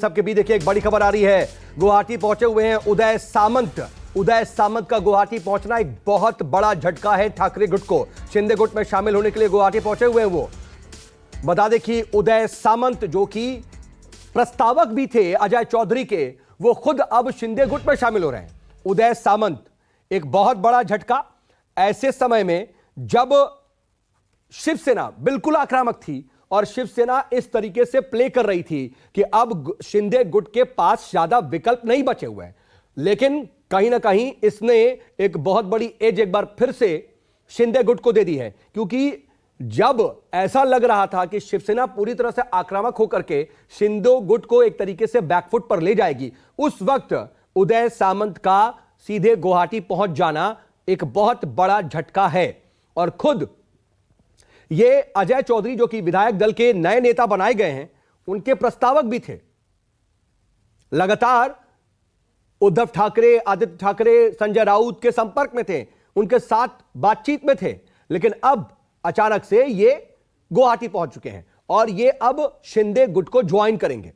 सबके बीच देखिए एक बड़ी खबर आ रही है। गुवाहाटी पहुंचे हुए हैं उदय सामंत। उदय सामंत का गुवाहाटी पहुंचना एक बहुत बड़ा झटका है ठाकरे गुट को। शिंदे गुट में शामिल होने के लिए गुवाहाटी पहुंचे हुए हैं वो। बता दें कि उदय सामंत जो कि प्रस्तावक भी थे अजय चौधरी के, वो खुद अब शिंदे गुट में शामिल हो रहे हैं। उदय सामंत एक बहुत बड़ा झटका ऐसे समय में जब शिवसेना बिल्कुल आक्रामक थी और शिवसेना इस तरीके से प्ले कर रही थी कि अब शिंदे गुट के पास ज्यादा विकल्प नहीं बचे हुए हैं। लेकिन कहीं ना कहीं इसने एक बहुत बड़ी एज एक बार फिर से शिंदे गुट को दे दी है, क्योंकि जब ऐसा लग रहा था कि शिवसेना पूरी तरह से आक्रामक होकर के शिंदे गुट को एक तरीके से बैकफुट पर ले जाएगी, उस वक्त उदय सामंत का सीधे गुवाहाटी पहुंच जाना एक बहुत बड़ा झटका है। और खुद ये अजय चौधरी जो कि विधायक दल के नए नेता बनाए गए हैं, उनके प्रस्तावक भी थे। लगातार उद्धव ठाकरे, आदित्य ठाकरे, संजय राउत के संपर्क में थे, उनके साथ बातचीत में थे। लेकिन अब अचानक से ये गुवाहाटी पहुंच चुके हैं और ये अब शिंदे गुट को ज्वाइन करेंगे।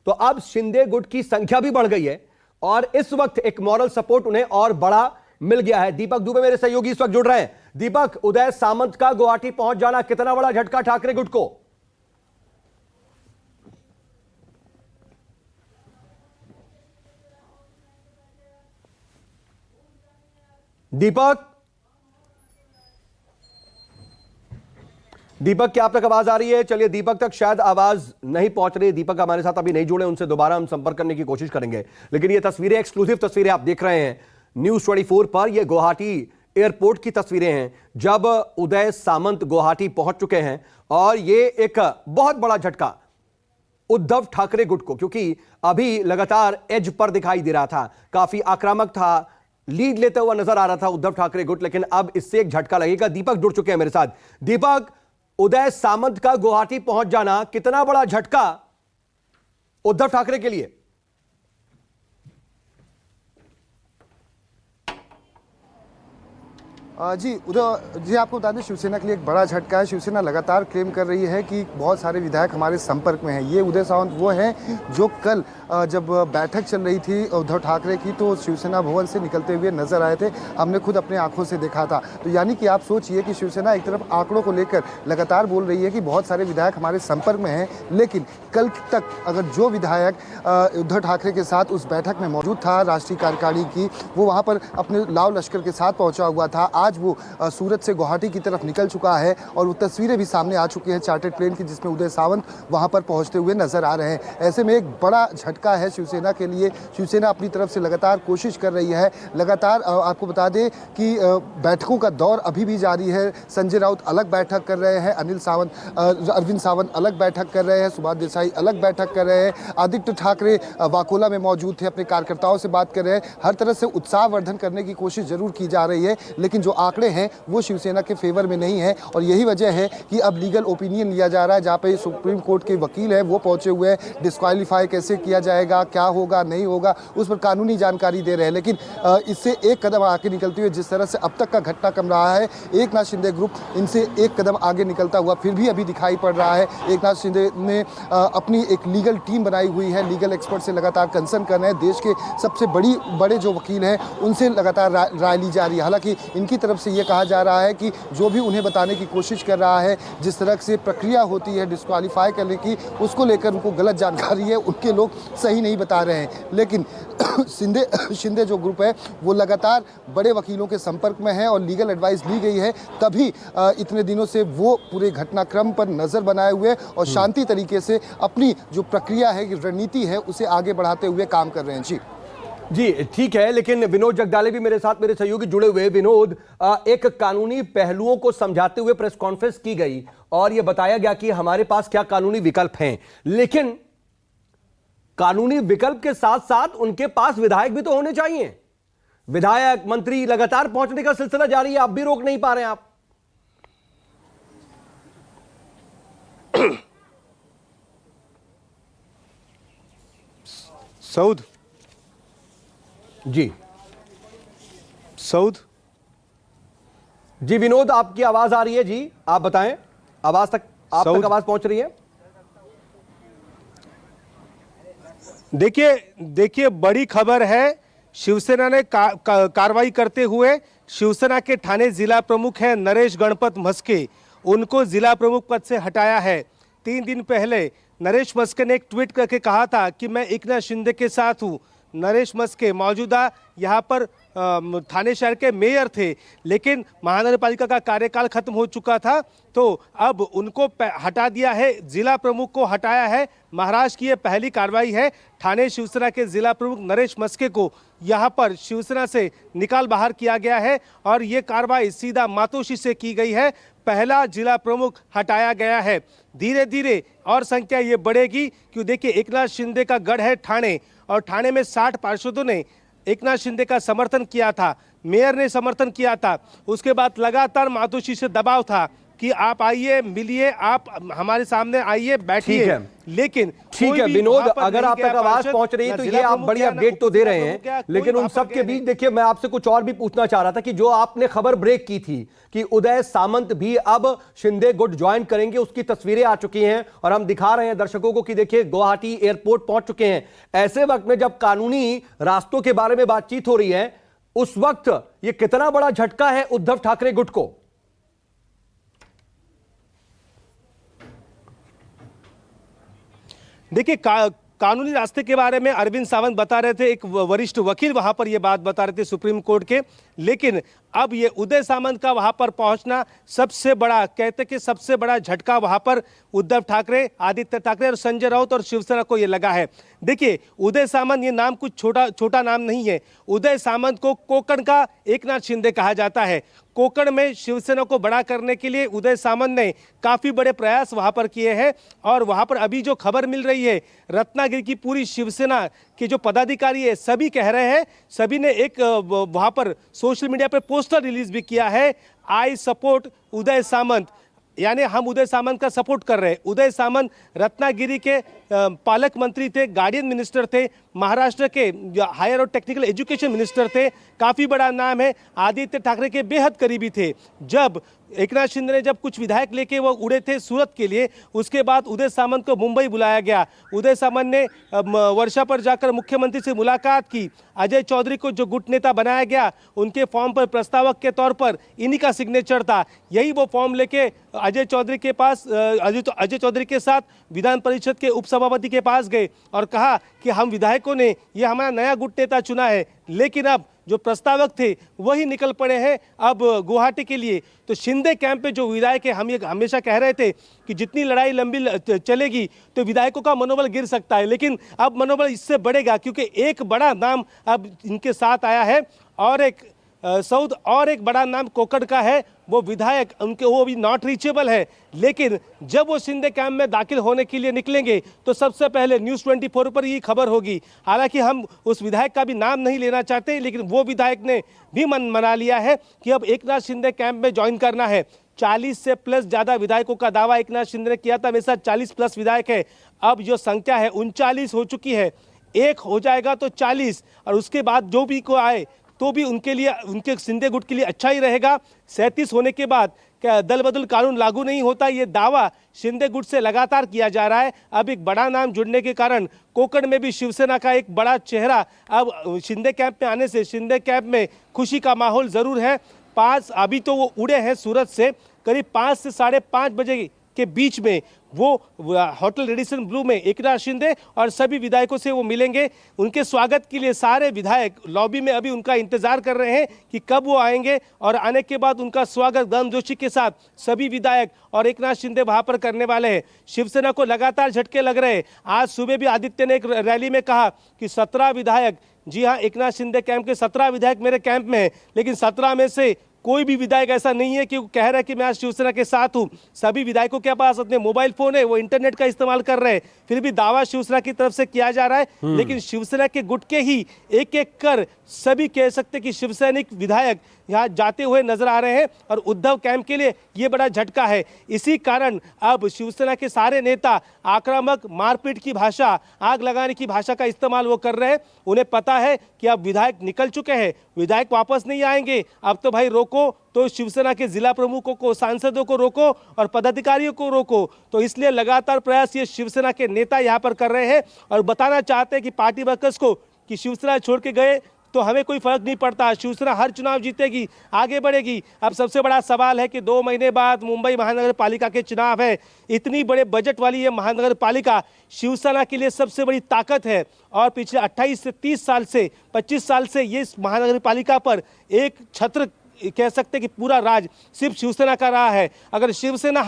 तो अब शिंदे गुट की संख्या भी बढ़ गई है और इस वक्त एक मॉरल सपोर्ट उन्हें और बड़ा मिल गया है। दीपक दुबे मेरे सहयोगी इस वक्त जुड़ रहे हैं। दीपक, उदय सामंत का गुवाहाटी पहुंच जाना कितना बड़ा झटका ठाकरे गुट को? दीपक, क्या आप तक आवाज आ रही है? चलिए, दीपक तक शायद आवाज नहीं पहुंच रही। दीपक हमारे साथ अभी नहीं जुड़े, उनसे दोबारा हम संपर्क करने की कोशिश करेंगे। लेकिन ये तस्वीरें, एक्सक्लूसिव तस्वीरें आप देख रहे हैं न्यूज़ 24 पर। ये गुवाहाटी एयरपोर्ट की तस्वीरें हैं जब उदय सामंत गुवाहाटी पहुंच चुके हैं। और ये एक बहुत बड़ा झटका उद्धव ठाकरे गुट को, क्योंकि अभी लगातार एज पर दिखाई दे रहा था, काफी आक्रामक था, लीड लेते हुआ नजर आ रहा था उद्धव ठाकरे गुट। लेकिन अब इससे एक झटका लगेगा। दीपक जुड़ चुके हैं मेरे साथ। दीपक, उदय सामंत का गुवाहाटी पहुंच जाना कितना बड़ा झटका उद्धव ठाकरे के लिए? जी आपको बता दें, शिवसेना के लिए एक बड़ा झटका है। शिवसेना लगातार क्लेम कर रही है कि बहुत सारे विधायक हमारे संपर्क में हैं। ये उदय सामंत वो हैं जो कल जब बैठक चल रही थी उद्धव ठाकरे की, तो शिवसेना भवन से निकलते हुए नजर आए थे। हमने खुद अपने आंखों से देखा था। तो यानी कि आप सोचिए कि शिवसेना एक तरफ आंकड़ों को लेकर लगातार बोल रही है कि बहुत सारे विधायक हमारे संपर्क में हैं, लेकिन कल तक अगर जो विधायक उद्धव ठाकरे के साथ उस बैठक में मौजूद था राष्ट्रीय कार्यकारिणी की, वो वहाँ पर अपने लाव लश्कर के साथ पहुँचा हुआ था। आज वो सूरत से गुवाहाटी की तरफ निकल चुका है और वो तस्वीरें भी सामने आ चुकी हैं चार्टर्ड प्लेन की, जिसमें उदय सामंत वहां पर पहुंचते हुए नजर आ रहे हैं। ऐसे में एक बड़ा झटका है शिवसेना के लिए। शिवसेना अपनी तरफ से लगातार कोशिश कर रही है। लगातार आपको बता दें कि बैठकों का दौर अभी भी जारी है। संजय राउत अलग बैठक कर रहे हैं, अरविंद सावंत अलग बैठक कर रहे हैं, सुभाष देसाई अलग बैठक कर रहे हैं, आदित्य ठाकरे वाकोला में मौजूद थे, अपने कार्यकर्ताओं से बात कर रहे हैं। हर तरह से उत्साहवर्धन करने की कोशिश जरूर की जा रही है, लेकिन जो आंकड़े हैं वो शिवसेना के फेवर में नहीं है। और यही वजह है कि अब लीगल ओपिनियन लिया जा रहा है, जहां पे सुप्रीम कोर्ट के वकील हैं वो पहुंचे हुए हैं। डिस्क्वालीफाई कैसे किया जाएगा, क्या होगा नहीं होगा, उस पर कानूनी जानकारी दे रहे हैं। लेकिन इससे एक कदम आगे निकलते हुए जिस तरह से अब तक का घटनाक्रम रहा है, एकनाथ शिंदे ग्रुप इनसे एक कदम आगे निकलता हुआ फिर भी अभी दिखाई पड़ रहा है। एकनाथ शिंदे ने अपनी एक लीगल टीम बनाई हुई है, लीगल एक्सपर्ट से लगातार कंसर्न कर रहे हैं। देश के सबसे बड़े जो वकील हैं उनसे लगातार राय ली जा रही है। हालांकि इनकी तरफ से ये कहा जा रहा है कि जो भी उन्हें बताने की कोशिश कर रहा है, जिस तरह से प्रक्रिया होती है डिस्क्वालीफाई करने की, उसको लेकर उनको गलत जानकारी है, उनके लोग सही नहीं बता रहे हैं। लेकिन शिंदे जो ग्रुप है वो लगातार बड़े वकीलों के संपर्क में है और लीगल एडवाइस ली गई है, तभी इतने दिनों से वो पूरे घटनाक्रम पर नजर बनाए हुए और शांति तरीके से अपनी जो प्रक्रिया है, रणनीति है, उसे आगे बढ़ाते हुए काम कर रहे हैं। जी ठीक है, लेकिन विनोद जगदाले भी मेरे साथ, मेरे सहयोगी जुड़े हुए। विनोद, एक कानूनी पहलुओं को समझाते हुए प्रेस कॉन्फ्रेंस की गई और यह बताया गया कि हमारे पास क्या कानूनी विकल्प हैं, लेकिन कानूनी विकल्प के साथ साथ उनके पास विधायक भी तो होने चाहिए। विधायक, मंत्री लगातार पहुंचने का सिलसिला जारी है, आप भी रोक नहीं पा रहे हैं। आप सऊद जी विनोद, आपकी आवाज आ रही है जी, आप बताएं। आप तक आवाज पहुंच रही है? देखिए देखिए बड़ी खबर है। शिवसेना ने कार्रवाई करते हुए शिवसेना के ठाणे जिला प्रमुख हैं नरेश गणपत मस्के, उनको जिला प्रमुख पद से हटाया है। 3 दिन पहले नरेश मस्के ने एक ट्वीट करके कहा था कि मैं एकनाथ शिंदे के साथ हूं। नरेश मस्के मौजूदा यहाँ पर ठाणे शहर के मेयर थे, लेकिन महानगरपालिका का कार्यकाल खत्म हो चुका था, तो अब उनको हटा दिया है, जिला प्रमुख को हटाया है। महाराष्ट्र की ये पहली कार्रवाई है। ठाणे शिवसेना के जिला प्रमुख नरेश मस्के को यहाँ पर शिवसेना से निकाल बाहर किया गया है और ये कार्रवाई सीधा मातोश्री से की गई है। पहला जिला प्रमुख हटाया गया है। धीरे धीरे और संख्या ये बढ़ेगी, क्योंकि देखिए एकनाथ शिंदे का गढ़ है ठाणे, और ठाणे में 60 पार्षदों ने एकनाथ शिंदे का समर्थन किया था, मेयर ने समर्थन किया था। उसके बाद लगातार मातोश्री से दबाव था कि आप आइए, मिलिए, आप हमारे सामने आइए, बैठिए। लेकिन ठीक है विनोद, अगर आप तक आवाज पहुंच रही है तो ये आप बड़ी अपडेट तो दे रहे हैं, लेकिन उन सब के बीच देखिए मैं आपसे कुछ और भी पूछना चाह रहा था कि जो आपने खबर ब्रेक की थी कि उदय सामंत भी अब शिंदे गुट ज्वाइन करेंगे, उसकी तस्वीरें आ चुकी हैं और हम दिखा रहे हैं दर्शकों को कि देखिए गुवाहाटी एयरपोर्ट पहुंच चुके हैं। ऐसे वक्त में जब कानूनी रास्तों के बारे में बातचीत हो रही है, उस वक्त ये कितना बड़ा झटका है उद्धव ठाकरे गुट को? देखिए कानूनी रास्ते के बारे में अरविंद सावंत बता रहे थे, एक वरिष्ठ वकील वहां पर ये बात बता रहे थे सुप्रीम कोर्ट के, लेकिन अब ये उदय सामंत का वहां पर पहुंचना सबसे बड़ा, कहते कि सबसे बड़ा झटका वहां पर उद्धव ठाकरे, आदित्य ठाकरे और संजय राउत और शिवसेना को ये लगा है। देखिए उदय सामंत ये नाम कुछ छोटा नाम नहीं है। उदय सामंत को कोंकण का एकनाथ शिंदे कहा जाता है। कोंकण में शिवसेना को बड़ा करने के लिए उदय सामंत ने काफी बड़े प्रयास वहां पर किए हैं, और वहां पर अभी जो खबर मिल रही है, रत्नागिरी की पूरी शिवसेना के जो पदाधिकारी है सभी कह रहे हैं, सभी ने एक वहां पर सोशल मीडिया पर पोस्टर रिलीज भी किया है, आई सपोर्ट उदय सामंत, यानी हम उदय सामंत का सपोर्ट कर रहे हैं। उदय सामंत रत्नागिरी के पालक मंत्री थे, गार्डियन मिनिस्टर थे, महाराष्ट्र के हायर और टेक्निकल एजुकेशन मिनिस्टर थे, काफ़ी बड़ा नाम है, आदित्य ठाकरे के बेहद करीबी थे। जब एकनाथ शिंदे ने जब कुछ विधायक लेके वो उड़े थे सूरत के लिए, उसके बाद उदय सामंत को मुंबई बुलाया गया। उदय सामंत ने वर्षा पर जाकर मुख्यमंत्री से मुलाकात की। अजय चौधरी को जो गुट नेता बनाया गया, उनके फॉर्म पर प्रस्तावक के तौर पर इन्हीं का सिग्नेचर था। यही वो फॉर्म लेके अजय चौधरी के पास, अजय चौधरी के साथ विधान परिषद के उपसभापति के पास गए और कहा कि हम विधायकों ने ये हमारा नया गुट नेता चुना है, लेकिन अब जो प्रस्तावक थे वही निकल पड़े हैं अब गुवाहाटी के लिए। तो शिंदे कैंप पे जो विधायक है, हम ये हमेशा कह रहे थे कि जितनी लड़ाई लंबी चलेगी तो विधायकों का मनोबल गिर सकता है, लेकिन अब मनोबल इससे बढ़ेगा, क्योंकि एक बड़ा नाम अब इनके साथ आया है, और एक बड़ा नाम कोंकण का है, वो विधायक उनके वो भी नॉट रीचेबल है। लेकिन जब वो शिंदे कैंप में दाखिल होने के लिए निकलेंगे तो सबसे पहले न्यूज़ 24 पर ये खबर होगी। हालांकि हम उस विधायक का भी नाम नहीं लेना चाहते, लेकिन वो विधायक ने भी मन बना लिया है कि अब एकनाथ शिंदे कैंप में ज्वाइन करना है। 40 से प्लस ज़्यादा विधायकों का दावा एकनाथ शिंदे ने किया था, मेरे साथ 40 प्लस विधायक है। अब जो संख्या है 39 हो चुकी है, एक हो जाएगा तो 40, और उसके बाद जो भी को आए तो भी उनके लिए, उनके शिंदे गुट के लिए अच्छा ही रहेगा। 37 होने के बाद क्या दल बदल कानून लागू नहीं होता, ये दावा शिंदे गुट से लगातार किया जा रहा है। अब एक बड़ा नाम जुड़ने के कारण कोंकण में भी शिवसेना का एक बड़ा चेहरा अब शिंदे कैंप में आने से शिंदे कैंप में खुशी का माहौल जरूर है। अभी तो वो उड़े हैं सूरत से, करीब 5 से 5:30 बजे के बीच में वो होटल रेडिसन ब्लू में एकनाथ शिंदे और सभी विधायकों से वो मिलेंगे। उनके स्वागत के लिए सारे विधायक लॉबी में अभी उनका इंतजार कर रहे हैं कि कब वो आएंगे, और आने के बाद उनका स्वागत गर्मजोशी के साथ सभी विधायक और एकनाथ शिंदे वहां पर करने वाले हैं। शिवसेना को लगातार झटके लग रहे हैं। आज सुबह भी आदित्य ने एक रैली में कहा कि 17 विधायक, जी हाँ, एकनाथ शिंदे कैंप के 17 विधायक मेरे कैंप में हैं, लेकिन 17 में से कोई भी विधायक ऐसा नहीं है कि वो कह रहा है कि मैं आज शिवसेना के साथ हूं। सभी विधायकों के पास अपने मोबाइल फोन है, वो इंटरनेट का इस्तेमाल कर रहे हैं, फिर भी दावा शिवसेना की तरफ से किया जा रहा है। लेकिन शिवसेना के गुट के ही एक एक कर सभी कह सकते कि शिवसैनिक विधायक यहाँ जाते हुए नजर आ रहे हैं, और उद्धव कैंप के लिए ये बड़ा झटका है। इसी कारण अब शिवसेना के सारे नेता आक्रामक, मारपीट की भाषा, आग लगाने की भाषा का इस्तेमाल वो कर रहे हैं। उन्हें पता है कि अब विधायक निकल चुके हैं, विधायक वापस नहीं आएंगे, अब तो भाई रोको रोको तो शिवसेना के जिला प्रमुखों को, सांसदों को रोको और पदाधिकारियों को रोको। तो इसलिए लगातार प्रयास ये शिवसेना के नेता यहाँ पर कर रहे हैं और बताना चाहते हैं कि पार्टी वर्कर्स को कि शिवसेना छोड़ के गए तो हमें कोई फर्क नहीं पड़ता, शिवसेना हर चुनाव जीतेगी, आगे बढ़ेगी। अब सबसे बड़ा सवाल है कि 2 महीने बाद मुंबई महानगर पालिका के चुनाव है। इतनी बड़े बजट वाली ये महानगर पालिका शिवसेना के लिए सबसे बड़ी ताकत है और पिछले 28 से 30 साल से 25 साल से ये महानगर पालिका पर एक छत्र कह सकते हैं कि पूरा राज सिर्फ शिवसेना का रहा है। अगर शिवसेना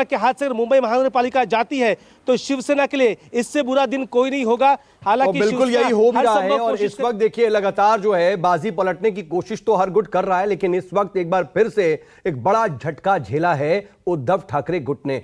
के हाथ से अगर मुंबई महानगर पालिका जाती है तो शिवसेना के लिए इससे बुरा दिन कोई नहीं होगा। हालांकि बिल्कुल यही हो भी रहा है और इस वक्त देखिए लगातार जो है बाजी पलटने की कोशिश तो हर गुट कर रहा है, लेकिन इस वक्त एक बार फिर से एक बड़ा झटका झेला है उद्धव ठाकरे गुट ने।